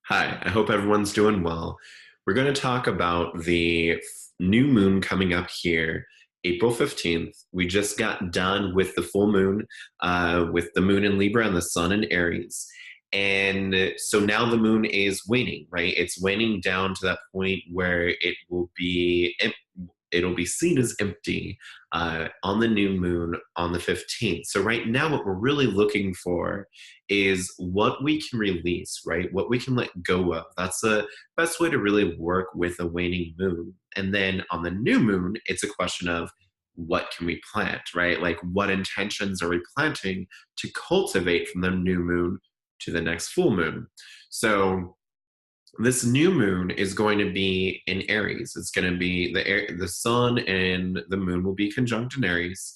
Hi, I hope everyone's doing well. We're going to talk about the new moon coming up here, April 15th. We just got done with the full moon, with the moon in Libra and the sun in Aries. And so now the moon is waning, right? It's waning down to that point where it'll be seen as empty on the new moon on the 15th. So right now what we're really looking for is what we can release, right? What we can let go of. That's the best way to really work with a waning moon. And then on the new moon, it's a question of what can we plant, right? Like what intentions are we planting to cultivate from the new moon to the next full moon? So this new moon is going to be in Aries. It's going to be the sun and the moon will be conjunct in Aries.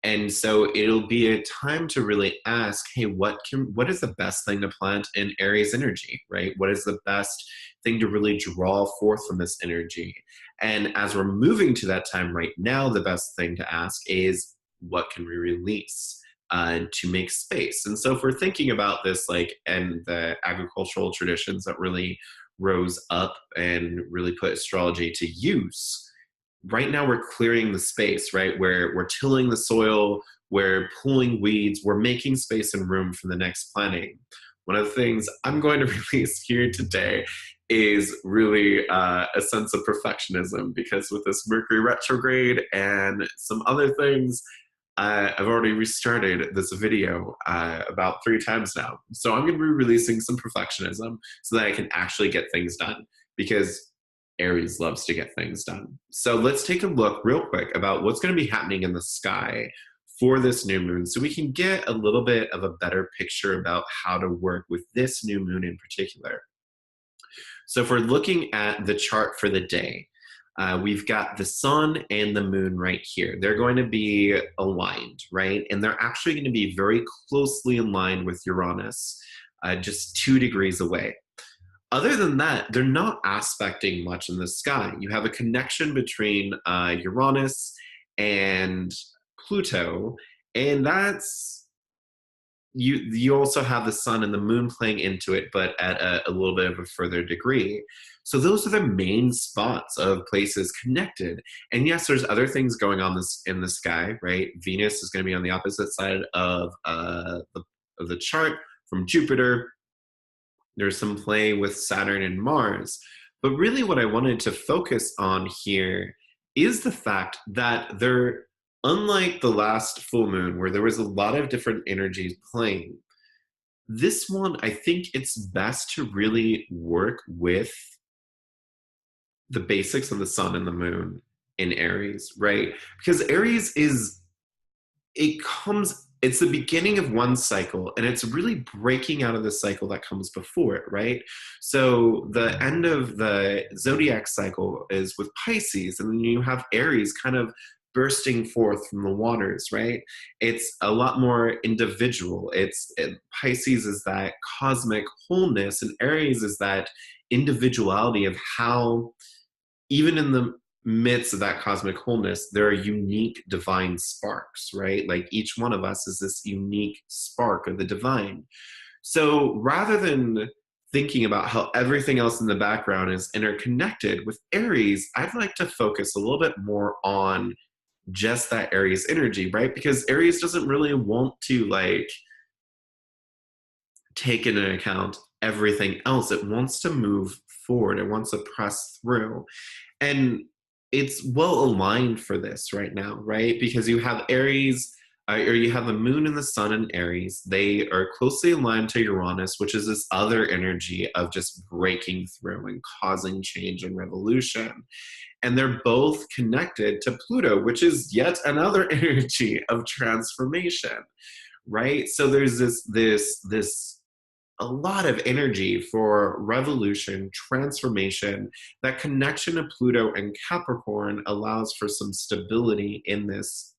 And so it'll be a time to really ask, hey, what is the best thing to plant in Aries energy, right? What is the best thing to really draw forth from this energy? And as we're moving to that time right now, the best thing to ask is, what can we release? To make space. And so if we're thinking about this, like, and the agricultural traditions that really rose up and really put astrology to use, right now we're clearing the space, right? Where we're tilling the soil, we're pulling weeds, we're making space and room for the next planting. One of the things I'm going to release here today is really a sense of perfectionism, because with this Mercury retrograde and some other things, I've already restarted this video about 3 times now. So I'm going to be releasing some perfectionism so that I can actually get things done, because Aries loves to get things done. So let's take a look real quick about what's going to be happening in the sky for this new moon so we can get a little bit of a better picture about how to work with this new moon in particular. So if we're looking at the chart for the day, we've got the sun and the moon right here. They're going to be aligned, right? And they're actually going to be very closely aligned with Uranus, just 2 degrees away. Other than that, they're not aspecting much in the sky. You have a connection between Uranus and Pluto, and that's you also have the sun and the moon playing into it, but at a little bit of a further degree. So those are the main spots of places connected. And yes, there's other things going on in the sky, right? Venus is going to be on the opposite side of the chart from Jupiter. There's some play with Saturn and Mars. But really what I wanted to focus on here is the fact that they're, unlike the last full moon where there was a lot of different energies playing, this one, I think it's best to really work with the basics of the sun and the moon in Aries, right? Because Aries it's the beginning of one cycle and it's really breaking out of the cycle that comes before it, right? So the end of the zodiac cycle is with Pisces, and then you have Aries kind of bursting forth from the waters, right? It's a lot more individual. Pisces is that cosmic wholeness, and Aries is that individuality of how, even in the midst of that cosmic wholeness, there are unique divine sparks, right? Like each one of us is this unique spark of the divine. So rather than thinking about how everything else in the background is interconnected with Aries, I'd like to focus a little bit more on just that Aries energy, right? Because Aries doesn't really want to like take into account everything else. It wants to move forward. It wants to press through. And it's well aligned for this right now, right? Because you have Aries, or you have the moon and the sun in Aries. They are closely aligned to Uranus, which is this other energy of just breaking through and causing change and revolution. And they're both connected to Pluto, which is yet another energy of transformation, right? So there's this a lot of energy for revolution, transformation. That connection of Pluto and Capricorn allows for some stability in this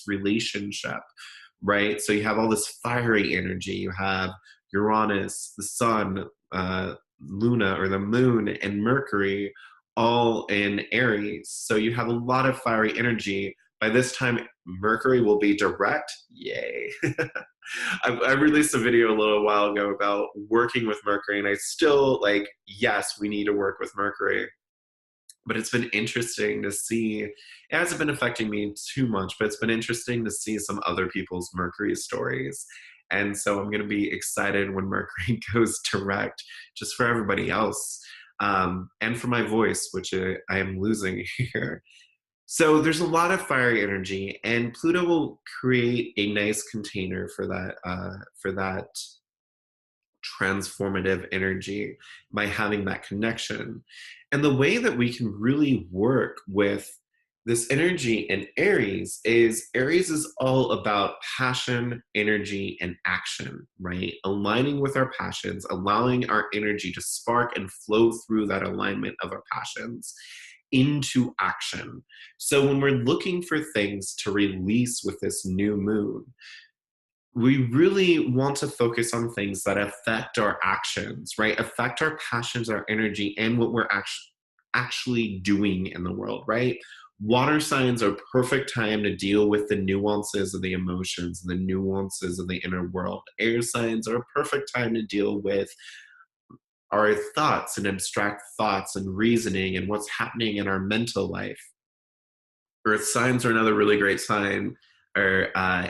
relationship, right? So you have all this fiery energy. You have Uranus, the sun, Luna or the moon, and Mercury all in Aries. So you have a lot of fiery energy, by this time, Mercury will be direct. Yay. I released a video a little while ago about working with Mercury, and I still like, yes, we need to work with Mercury. But it's been interesting to see, it hasn't been affecting me too much, but it's been interesting to see some other people's Mercury stories. And so I'm going to be excited when Mercury goes direct, just for everybody else, and for my voice, which I am losing here. So there's a lot of fiery energy, and Pluto will create a nice container for that transformative energy by having that connection. And the way that we can really work with this energy in Aries is all about passion, energy, and action, right? Aligning with our passions, allowing our energy to spark and flow through that alignment of our passions into action. So when we're looking for things to release with this new moon, we really want to focus on things that affect our actions, right? Affect our passions, our energy, and what we're actually doing in the world, right? Water signs are perfect time to deal with the nuances of the emotions and the nuances of the inner world. Air signs are a perfect time to deal with our thoughts and abstract thoughts and reasoning and what's happening in our mental life. Earth signs are another really great sign or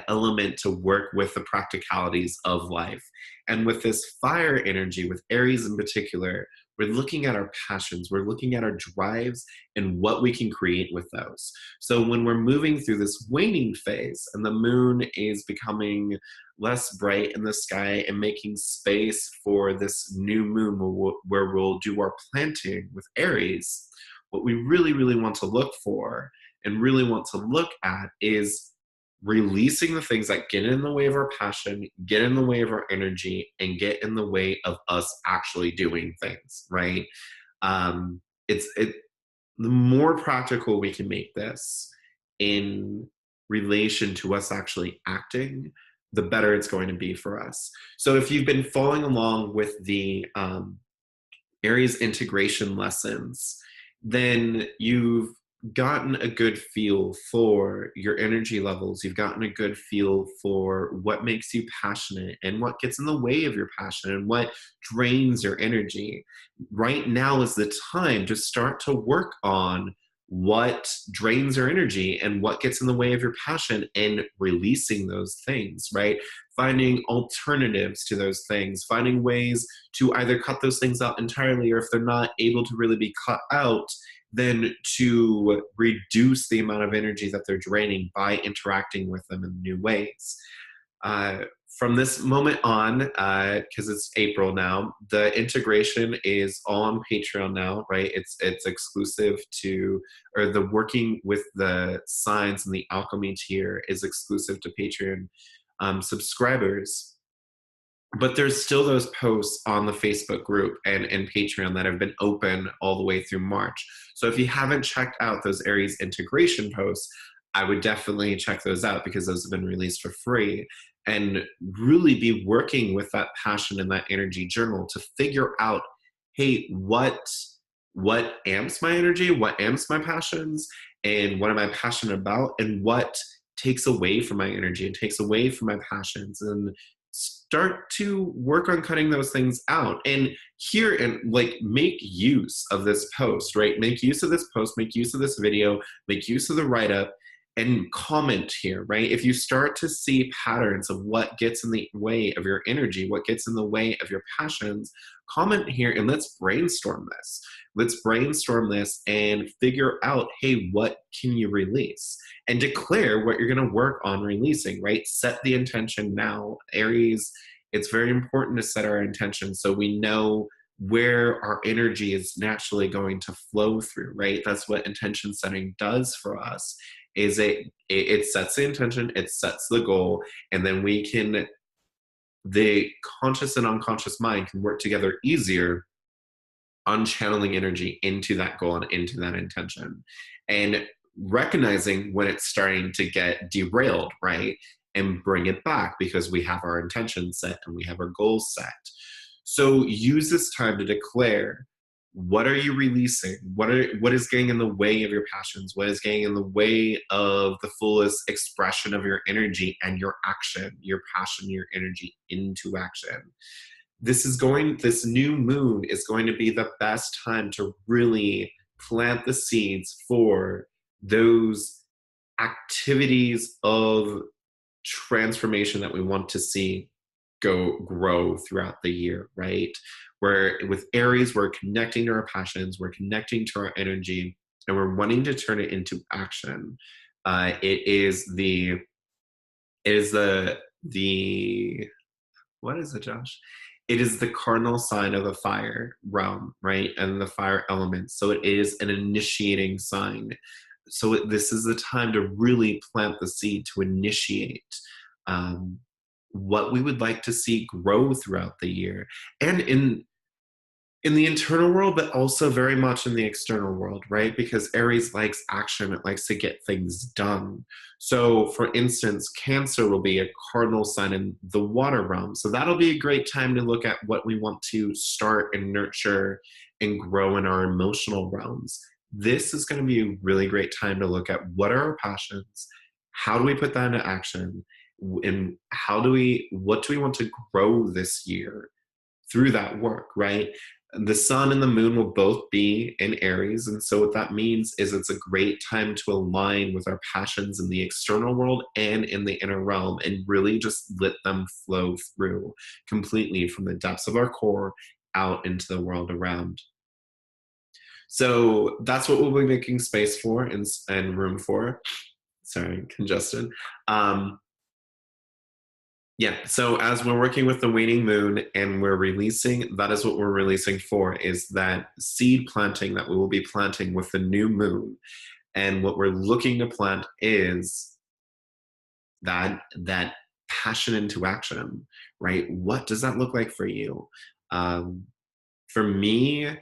element to work with the practicalities of life. And with this fire energy, with Aries in particular, we're looking at our passions, we're looking at our drives and what we can create with those. So when we're moving through this waning phase and the moon is becoming less bright in the sky and making space for this new moon where we'll do our planting with Aries, what we really, really want to look for and really want to look at is releasing the things that get in the way of our passion, get in the way of our energy, and get in the way of us actually doing things, right? It the more practical we can make this in relation to us actually acting, the better it's going to be for us. So if you've been following along with the Aries integration lessons, then you've gotten a good feel for your energy levels. You've gotten a good feel for what makes you passionate and what gets in the way of your passion and what drains your energy. Right now is the time to start to work on what drains your energy and what gets in the way of your passion and releasing those things, right? Finding alternatives to those things, finding ways to either cut those things out entirely, or if they're not able to really be cut out, then to reduce the amount of energy that they're draining by interacting with them in new ways. From this moment on, because it's April now, the integration is all on Patreon now, right? It's exclusive to, or the working with the signs and the alchemy tier is exclusive to Patreon subscribers. But there's still those posts on the Facebook group and Patreon that have been open all the way through March. So if you haven't checked out those Aries integration posts, I would definitely check those out because those have been released for free, and really be working with that passion and that energy journal to figure out, hey, what amps my energy, what amps my passions, and what am I passionate about, and what takes away from my energy and takes away from my passions, and start to work on cutting those things out. And here, and like, make use of this post, right? Make use of this post, make use of this video, make use of the write-up, and comment here, right? If you start to see patterns of what gets in the way of your energy, what gets in the way of your passions, comment here and let's brainstorm this. Let's brainstorm this and figure out, hey, what can you release? And declare what you're going to work on releasing, right? Set the intention now. Aries, it's very important to set our intention so we know where our energy is naturally going to flow through, right? That's what intention setting does for us. Is it sets the intention, it sets the goal, and then we can, the conscious and unconscious mind can work together easier on channeling energy into that goal and into that intention, and recognizing when it's starting to get derailed, right? And bring it back because we have our intention set and we have our goals set. So use this time to declare what are you releasing? What is getting in the way of your passions? What is getting in the way of the fullest expression of your energy and your action, your passion, your energy into action? This new moon is going to be the best time to really plant the seeds for those activities of transformation that we want to see grow throughout the year, right? Where with Aries, we're connecting to our passions, we're connecting to our energy, and we're wanting to turn it into action. It is the what is it, Josh? It is the cardinal sign of the fire realm, right? And the fire element. So it is an initiating sign. So this is the time to really plant the seed to initiate um, what we would like to see grow throughout the year. And in the internal world, but also very much in the external world, right? Because Aries likes action, it likes to get things done. So, for instance, Cancer will be a cardinal sign in the water realm. So, that'll be a great time to look at what we want to start and nurture and grow in our emotional realms. This is going to be a really great time to look at what are our passions, how do we put that into action, and what do we want to grow this year through that work, right? The sun and the moon will both be in Aries. And so, what that means is it's a great time to align with our passions in the external world and in the inner realm and really just let them flow through completely from the depths of our core out into the world around. So, that's what we'll be making space for and room for. Sorry, congested. Yeah, so as we're working with the waning moon and we're releasing, that is what we're releasing for, is that seed planting that we will be planting with the new moon. And what we're looking to plant is that passion into action, right? What does that look like for you? For me,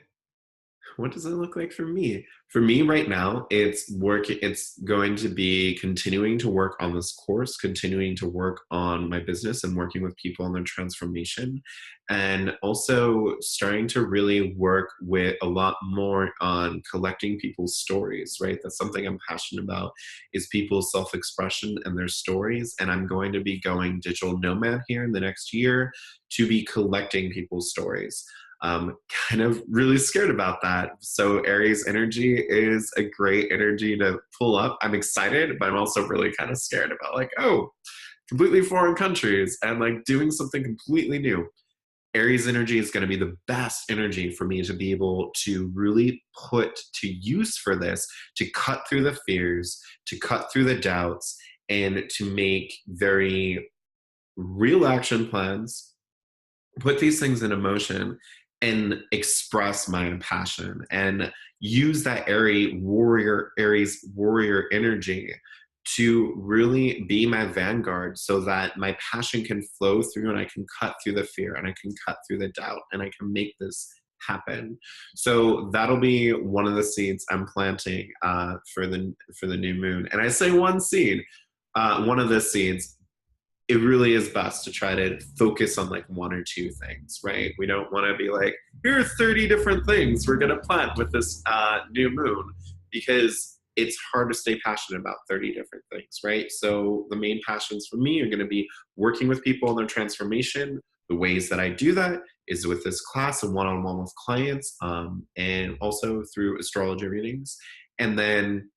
what does it look like for me? For me right now, it's going to be continuing to work on this course, continuing to work on my business and working with people on their transformation, and also starting to really work with a lot more on collecting people's stories, right? That's something I'm passionate about, is people's self-expression and their stories. And I'm going to be going digital nomad here in the next year to be collecting people's stories. Kind of really scared about that. So Aries energy is a great energy to pull up. I'm excited, but I'm also really kind of scared about like, oh, completely foreign countries and like doing something completely new. Aries energy is going to be the best energy for me to be able to really put to use for this, to cut through the fears, to cut through the doubts, and to make very real action plans, put these things into motion, and express my passion and use that Aries warrior energy to really be my vanguard so that my passion can flow through and I can cut through the fear and I can cut through the doubt and I can make this happen. So that'll be one of the seeds I'm planting for the new moon. And I say one seed, one of the seeds. It really is best to try to focus on like one or two things, right? We don't want to be like, here are 30 different things we're going to plant with this new moon, because it's hard to stay passionate about 30 different things, right? So the main passions for me are going to be working with people on their transformation. The ways that I do that is with this class and one-on-one with clients, and also through astrology readings. And then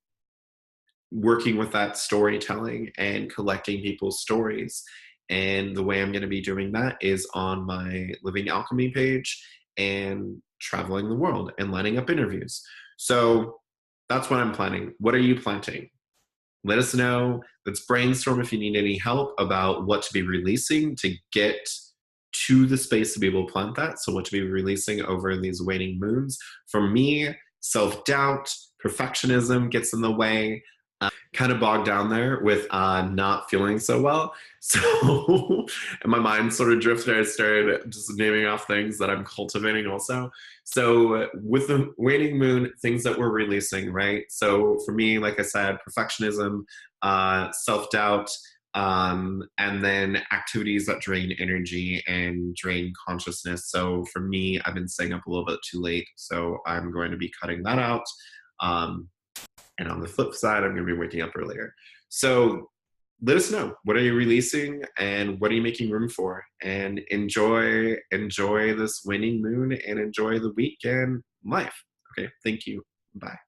working with that storytelling and collecting people's stories. And the way I'm going to be doing that is on my Living Alchemy page and traveling the world and lining up interviews. So that's what I'm planning. What are you planting? Let us know. Let's brainstorm if you need any help about what to be releasing to get to the space to be able to plant that. So what to be releasing over these waning moons. For me, self-doubt, perfectionism gets in the way. Kind of bogged down there with not feeling so well. So and my mind sort of drifted. I started just naming off things that I'm cultivating also. So with the waning moon, things that we're releasing, right? So for me, like I said, perfectionism, self-doubt, And then activities that drain energy and drain consciousness. So for me, I've been staying up a little bit too late, so I'm going to be cutting that out. Um, and on the flip side, I'm going to be waking up earlier. So let us know, what are you releasing and what are you making room for, and enjoy this waning moon and enjoy the weekend life. Okay, thank you. Bye.